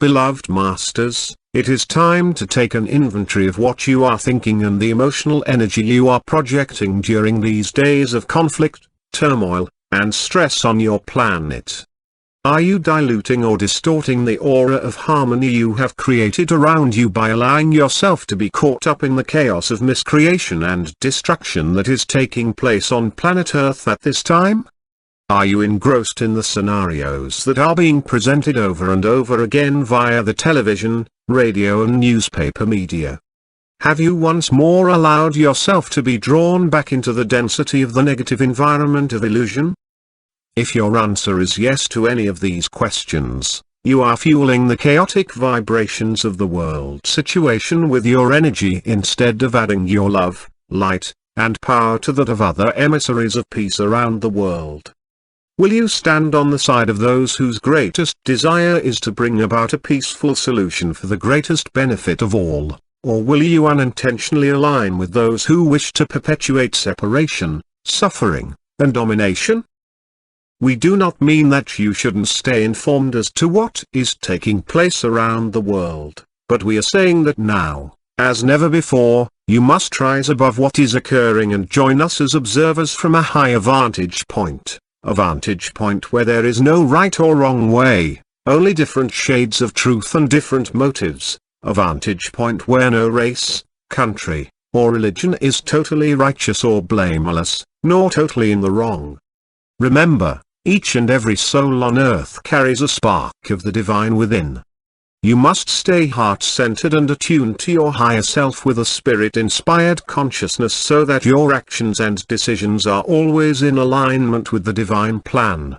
Beloved Masters, it is time to take an inventory of what you are thinking and the emotional energy you are projecting during these days of conflict, turmoil, and stress on your planet. Are you diluting or distorting the aura of harmony you have created around you by allowing yourself to be caught up in the chaos of miscreation and destruction that is taking place on planet Earth at this time? Are you engrossed in the scenarios that are being presented over and over again via the television, radio and newspaper media? Have you once more allowed yourself to be drawn back into the density of the negative environment of illusion? If your answer is yes to any of these questions, you are fueling the chaotic vibrations of the world situation with your energy instead of adding your love, light, and power to that of other emissaries of peace around the world. Will you stand on the side of those whose greatest desire is to bring about a peaceful solution for the greatest benefit of all, or will you unintentionally align with those who wish to perpetuate separation, suffering, and domination? We do not mean that you shouldn't stay informed as to what is taking place around the world, but we are saying that now, as never before, you must rise above what is occurring and join us as observers from a higher vantage point. A vantage point where there is no right or wrong way, only different shades of truth and different motives, a vantage point where no race, country, or religion is totally righteous or blameless, nor totally in the wrong. Remember, each and every soul on earth carries a spark of the divine within. You must stay heart-centered and attuned to your higher self with a spirit-inspired consciousness so that your actions and decisions are always in alignment with the divine plan.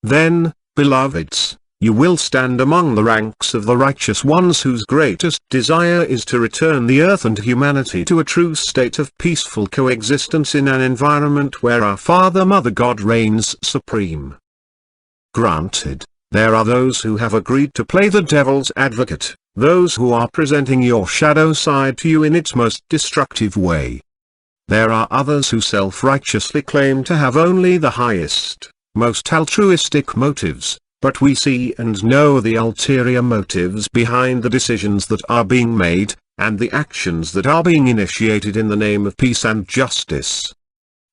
Then, beloveds, you will stand among the ranks of the righteous ones whose greatest desire is to return the earth and humanity to a true state of peaceful coexistence in an environment where our Father Mother God reigns supreme. Granted, there are those who have agreed to play the devil's advocate, those who are presenting your shadow side to you in its most destructive way. There are others who self-righteously claim to have only the highest, most altruistic motives, but we see and know the ulterior motives behind the decisions that are being made, and the actions that are being initiated in the name of peace and justice.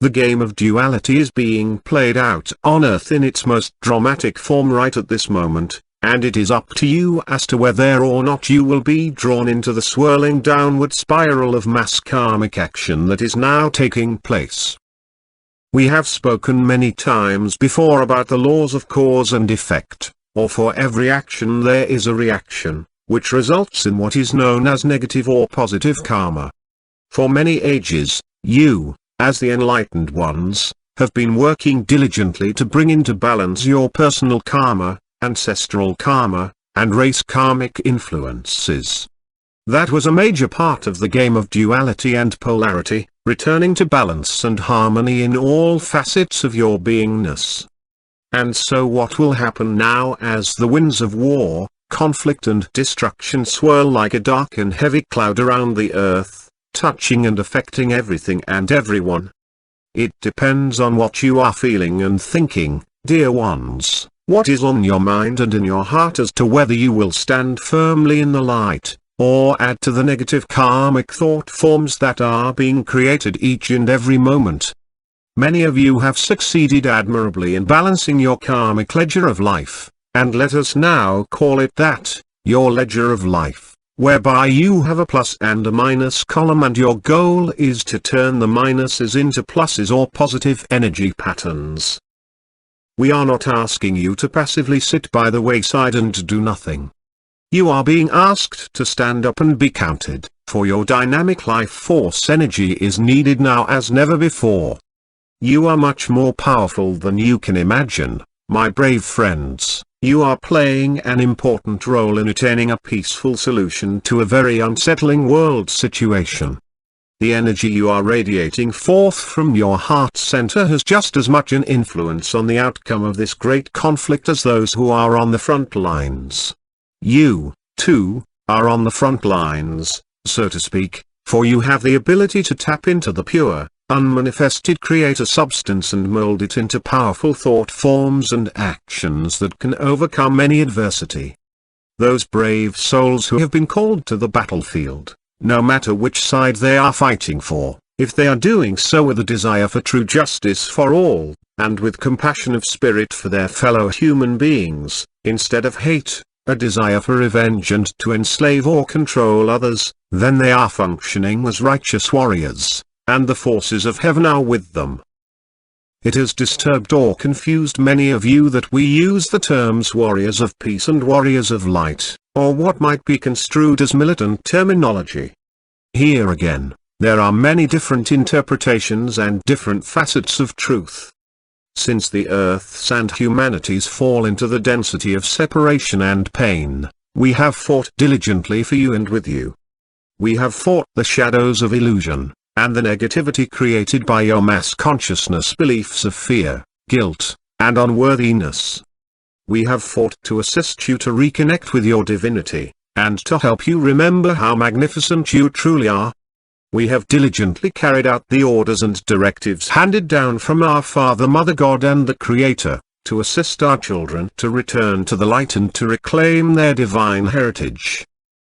The game of duality is being played out on Earth in its most dramatic form right at this moment, and it is up to you as to whether or not you will be drawn into the swirling downward spiral of mass karmic action that is now taking place. We have spoken many times before about the laws of cause and effect, or for every action there is a reaction, which results in what is known as negative or positive karma. For many ages, you, as the enlightened ones, have been working diligently to bring into balance your personal karma, ancestral karma, and race karmic influences. That was a major part of the game of duality and polarity, returning to balance and harmony in all facets of your beingness. And so what will happen now as the winds of war, conflict and destruction swirl like a dark and heavy cloud around the earth, touching and affecting everything and everyone? It depends on what you are feeling and thinking, dear ones, what is on your mind and in your heart as to whether you will stand firmly in the light, or add to the negative karmic thought forms that are being created each and every moment. Many of you have succeeded admirably in balancing your karmic ledger of life, and let us now call it that, your ledger of life, whereby you have a plus and a minus column, and your goal is to turn the minuses into pluses or positive energy patterns. We are not asking you to passively sit by the wayside and do nothing. You are being asked to stand up and be counted, for your dynamic life force energy is needed now as never before. You are much more powerful than you can imagine, my brave friends. You are playing an important role in attaining a peaceful solution to a very unsettling world situation. The energy you are radiating forth from your heart center has just as much an influence on the outcome of this great conflict as those who are on the front lines. You, too, are on the front lines, so to speak, for you have the ability to tap into the pure, unmanifested creator substance and mold it into powerful thought forms and actions that can overcome any adversity. those brave souls who have been called to the battlefield, no matter which side they are fighting for, if they are doing so with a desire for true justice for all, and with compassion of spirit for their fellow human beings, instead of hate, a desire for revenge and to enslave or control others, then they are functioning as righteous warriors, and the forces of heaven are with them. It has disturbed or confused many of you that we use the terms warriors of peace and warriors of light, or what might be construed as militant terminology. Here again, there are many different interpretations and different facets of truth. Since the Earth's and humanity's fall into the density of separation and pain, we have fought diligently for you and with you. We have fought the shadows of illusion, and the negativity created by your mass consciousness beliefs of fear, guilt, and unworthiness. We have fought to assist you to reconnect with your divinity, and to help you remember how magnificent you truly are. We have diligently carried out the orders and directives handed down from our Father, Mother God and the Creator, to assist our children to return to the light and to reclaim their divine heritage.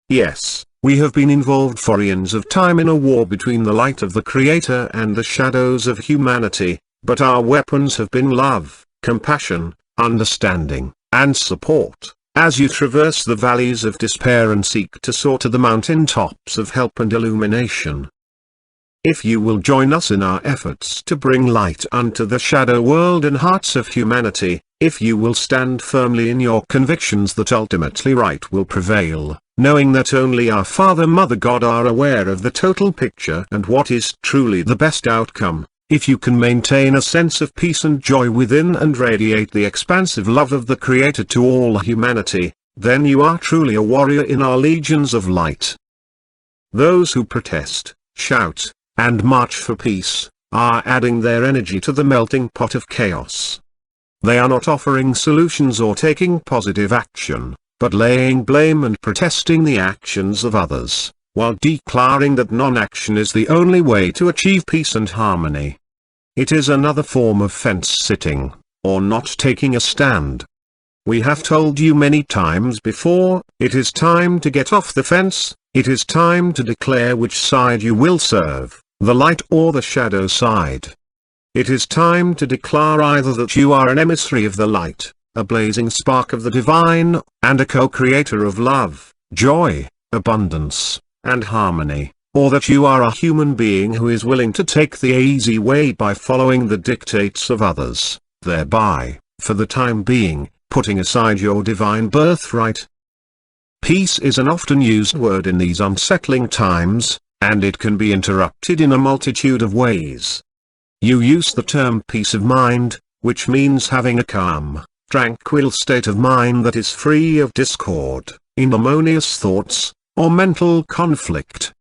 Yes, we have been involved for eons of time in a war between the light of the Creator and the shadows of humanity, but our weapons have been love, compassion, understanding, and support, as you traverse the valleys of despair and seek to soar to the mountain tops of help and illumination. If you will join us in our efforts to bring light unto the shadow world and hearts of humanity, if you will stand firmly in your convictions that ultimately right will prevail, knowing that only our Father, Mother God are aware of the total picture and what is truly the best outcome, if you can maintain a sense of peace and joy within and radiate the expansive love of the Creator to all humanity, then you are truly a warrior in our legions of light. Those who protest, shout, and march for peace, are adding their energy to the melting pot of chaos. They are not offering solutions or taking positive action, but laying blame and protesting the actions of others, while declaring that non-action is the only way to achieve peace and harmony. It is another form of fence-sitting, or not taking a stand. We have told you many times before, it is time to get off the fence, it is time to declare which side you will serve, the light or the shadow side. It is time to declare either that you are an emissary of the light, a blazing spark of the divine, and a co-creator of love, joy, abundance, and harmony, or that you are a human being who is willing to take the easy way by following the dictates of others, thereby, for the time being, putting aside your divine birthright. Peace is an often used word in these unsettling times, and it can be interrupted in a multitude of ways. You use the term peace of mind, which means having a calm, tranquil state of mind that is free of discord, inharmonious thoughts, or mental conflict.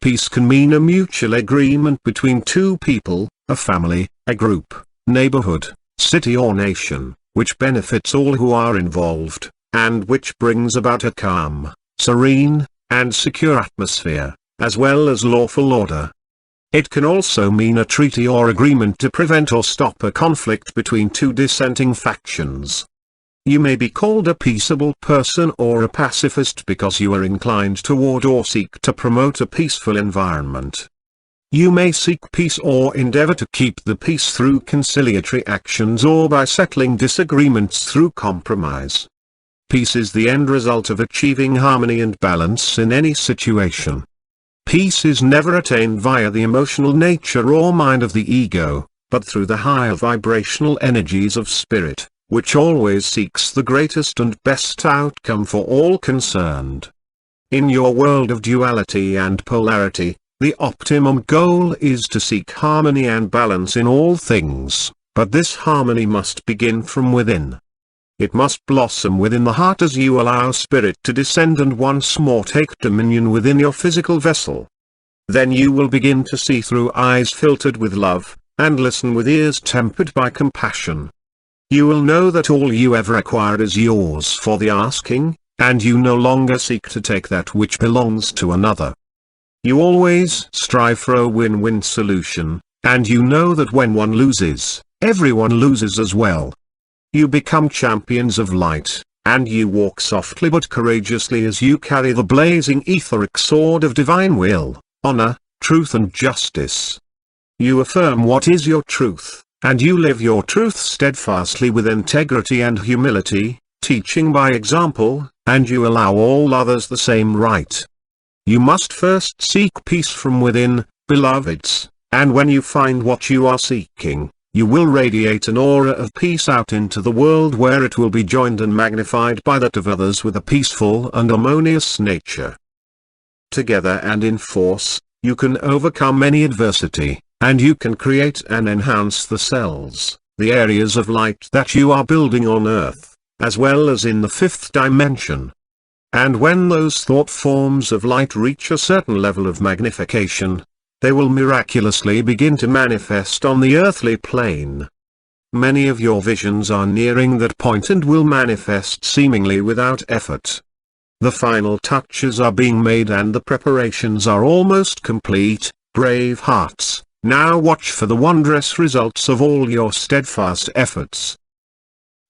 Peace can mean a mutual agreement between two people, a family, a group, neighborhood, city or nation, which benefits all who are involved, and which brings about a calm, serene, and secure atmosphere, as well as lawful order. It can also mean a treaty or agreement to prevent or stop a conflict between two dissenting factions. You may be called a peaceable person or a pacifist because you are inclined toward or seek to promote a peaceful environment. You may seek peace or endeavor to keep the peace through conciliatory actions or by settling disagreements through compromise. Peace is the end result of achieving harmony and balance in any situation. Peace is never attained via the emotional nature or mind of the ego, but through the higher vibrational energies of spirit, which always seeks the greatest and best outcome for all concerned. In your world of duality and polarity, the optimum goal is to seek harmony and balance in all things, but this harmony must begin from within. It must blossom within the heart as you allow spirit to descend and once more take dominion within your physical vessel. Then you will begin to see through eyes filtered with love, and listen with ears tempered by compassion. You will know that all you ever acquire is yours for the asking, and you no longer seek to take that which belongs to another. You always strive for a win-win solution, and you know that when one loses, everyone loses as well. You become champions of light, and you walk softly but courageously as you carry the blazing etheric sword of divine will, honor, truth and justice. You affirm what is your truth, and you live your truth steadfastly with integrity and humility, teaching by example, and you allow all others the same right. You must first seek peace from within, beloveds, and when you find what you are seeking, you will radiate an aura of peace out into the world where it will be joined and magnified by that of others with a peaceful and harmonious nature. Together and in force, you can overcome any adversity, and you can create and enhance the cells, the areas of light that you are building on Earth, as well as in the fifth dimension. And when those thought forms of light reach a certain level of magnification, they will miraculously begin to manifest on the earthly plane. Many of your visions are nearing that point and will manifest seemingly without effort. The final touches are being made and the preparations are almost complete. Brave hearts, now watch for the wondrous results of all your steadfast efforts.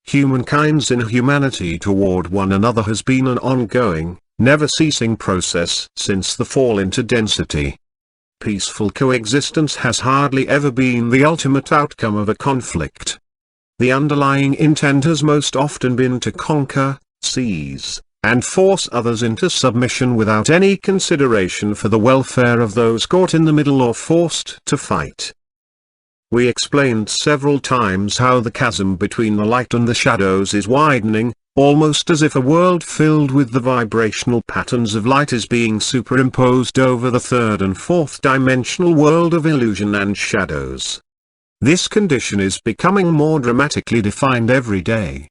Humankind's inhumanity toward one another has been an ongoing, never-ceasing process since the fall into density. Peaceful coexistence has hardly ever been the ultimate outcome of a conflict. The underlying intent has most often been to conquer, seize, and force others into submission without any consideration for the welfare of those caught in the middle or forced to fight. We explained several times how the chasm between the light and the shadows is widening, almost as if a world filled with the vibrational patterns of light is being superimposed over the third and fourth dimensional world of illusion and shadows. This condition is becoming more dramatically defined every day.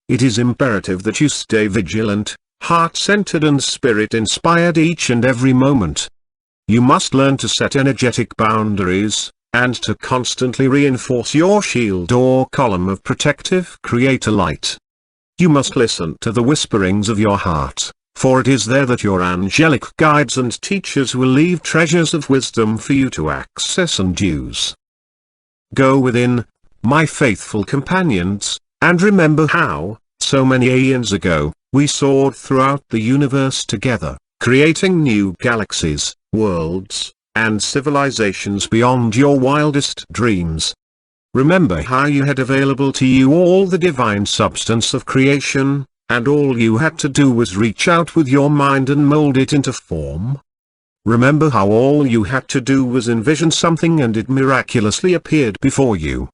It is imperative that you stay vigilant, heart-centered and spirit-inspired each and every moment. You must learn to set energetic boundaries, and to constantly reinforce your shield or column of protective creator light. You must listen to the whisperings of your heart, for it is there that your angelic guides and teachers will leave treasures of wisdom for you to access and use. Go within, my faithful companions, and remember how, so many aeons ago, we soared throughout the universe together, creating new galaxies, worlds, and civilizations beyond your wildest dreams. Remember how you had available to you all the divine substance of creation, and all you had to do was reach out with your mind and mold it into form? Remember how all you had to do was envision something and it miraculously appeared before you?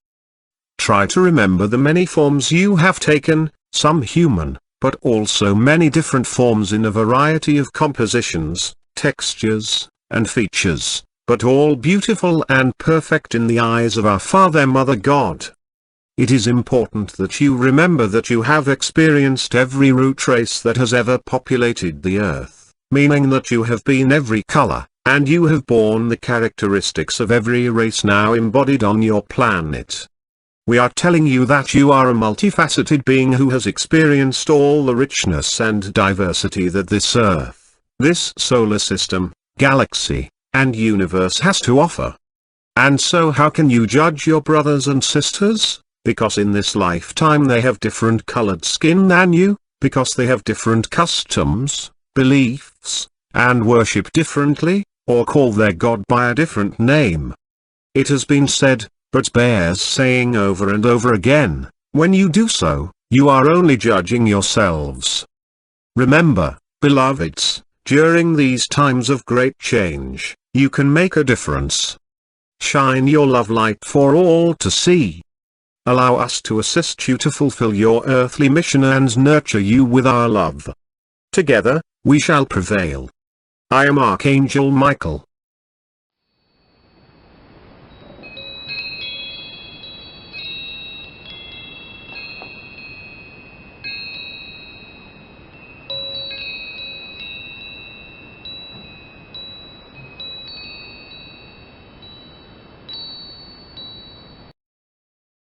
Try to remember the many forms you have taken, some human, but also many different forms in a variety of compositions, textures, and features, but all beautiful and perfect in the eyes of our Father Mother God. It is important that you remember that you have experienced every root race that has ever populated the earth, meaning that you have been every color, and you have borne the characteristics of every race now embodied on your planet. We are telling you that you are a multifaceted being who has experienced all the richness and diversity that this earth, this solar system, galaxy, and universe has to offer. And so how can you judge your brothers and sisters? Because in this lifetime they have different colored skin than you, because they have different customs, beliefs, and worship differently, or call their God by a different name. It has been said, but bears saying over and over again, when you do so, you are only judging yourselves. Remember, beloveds, during these times of great change, you can make a difference. Shine your love light for all to see. Allow us to assist you to fulfill your earthly mission and nurture you with our love. Together, we shall prevail. I am Archangel Michael.